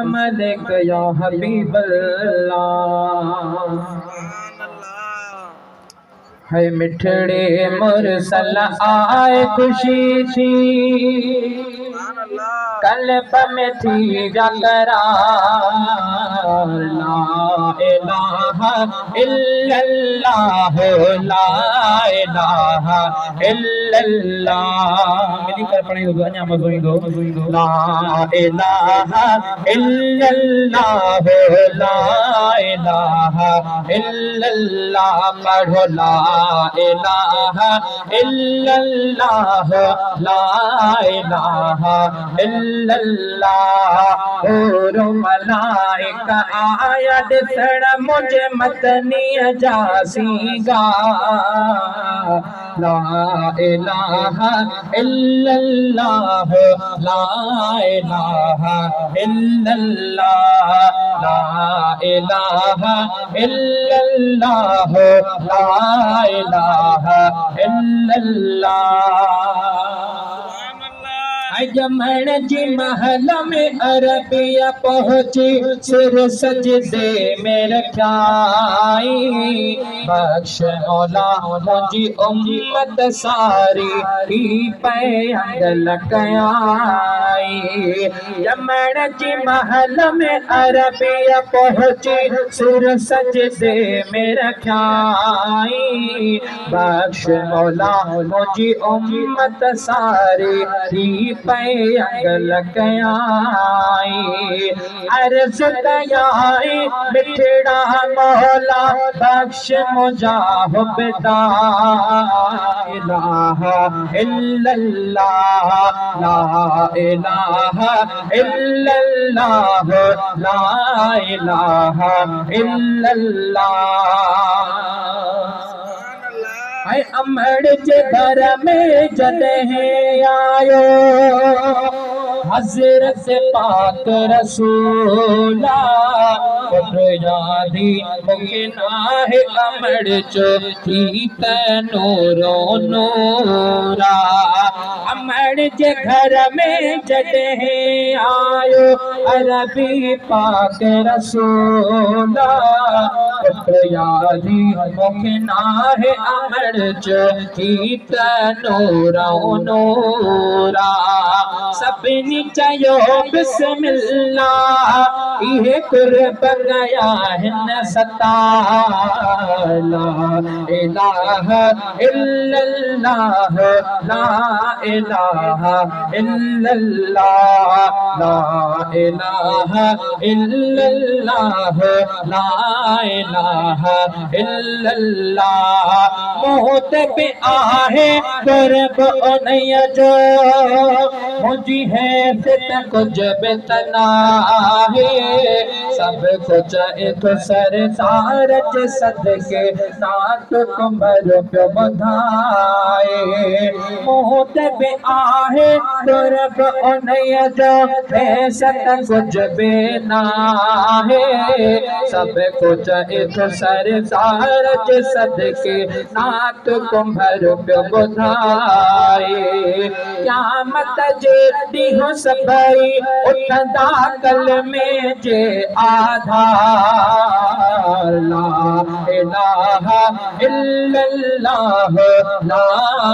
मलिक या हबीब अल्लाह। है मिठड़े मुरसल आए खुशी थी, कल्ब में थी करार। ला इलाहा इल्लल्लाह, ला इलाहा इल्लल्लाह। मिली कर पढ़ेंगे तो अन्या मज़ो ईंदो। ला इलाहा इल्लल्लाह, ला इलाहा इल्लल्लाह। पढ़ो ला इलाहा इल्लल्लाह, ला इलाहा इल्लल्लाह। और मलाइका आया दिसण मुझे मतनी जासीगा। ला इलाहा इल्लल्लाह, ला इलाहा इल्लल्लाह, ला इलाहा इल्लल्लाह, ला इलाहा इल्लल्लाह। जमण जी महल में अरबिया पहुंची, सिर सजदे में रखाई। बख्श मौला मुझी उम्मत सारी ही पैंग लगाई। जमण जी महल में अरबिया पहुंची, सिर सजदे में रखाई। बख्श मौला मुझी उम्मत सारी ही पैंग लगाई। अर्ज़ कयाई मिठड़ा मौला बख्श मुझा हुब्दा। इलाहा इल्लल्लाह, ला इलाहा इल्लल्लाह, ला इलाहा इल्लल्लाह। अमड़ जे घर में जॾहिं आयो हज़रत पाक रसूला। यादी मूंखे नाहे अमड़ जो थी त नूरो नूरा। अमड़ जे घर में जॾहिं आयो अरबी पाक रसूला। यादी मूंखे नाहे अमड़ जो थी त नूरो नूरा। सभिनी चयो बिस्मिल्लाह, इहे कुर्ब गया हिन सतार। ला इलाहा इल्लल्लाह, ला इलाहा इल्लल्लाह, ला इलाहा इल्लल्लाह, ला इलाहा इल्लल्लाह। मौत पे आहे कुर्ब उन्हीअ जो, मुझी हैसियत कुछ भी नाहे। सब कुछ एक सरदार जे सदके नात कुंभर पियो ॿुधाए। मौत भी आहे कुर्ब उन्हीअ जो, हैसियत कुछ भी नाहे। सब कुछ एक सरदार जे सदके नात कुंभर पियो ॿुधाए। क़यामत जे ॾींहुं सभई उथंदा कल में जे आधार। ला इलाहा इल्लल्लाह, ला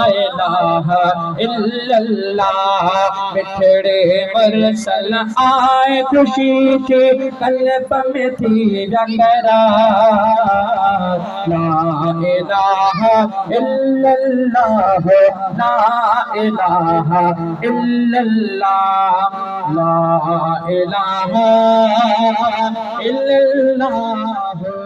इलाहा इल्लल्लाह। मिठड़े मुरसल आए खुशी के कल्ब में थी करार। ला इलाहा इल्लल्लाह, ला इलाहा इल्लल्लाह, ला इलाहा इल्लल्लाह।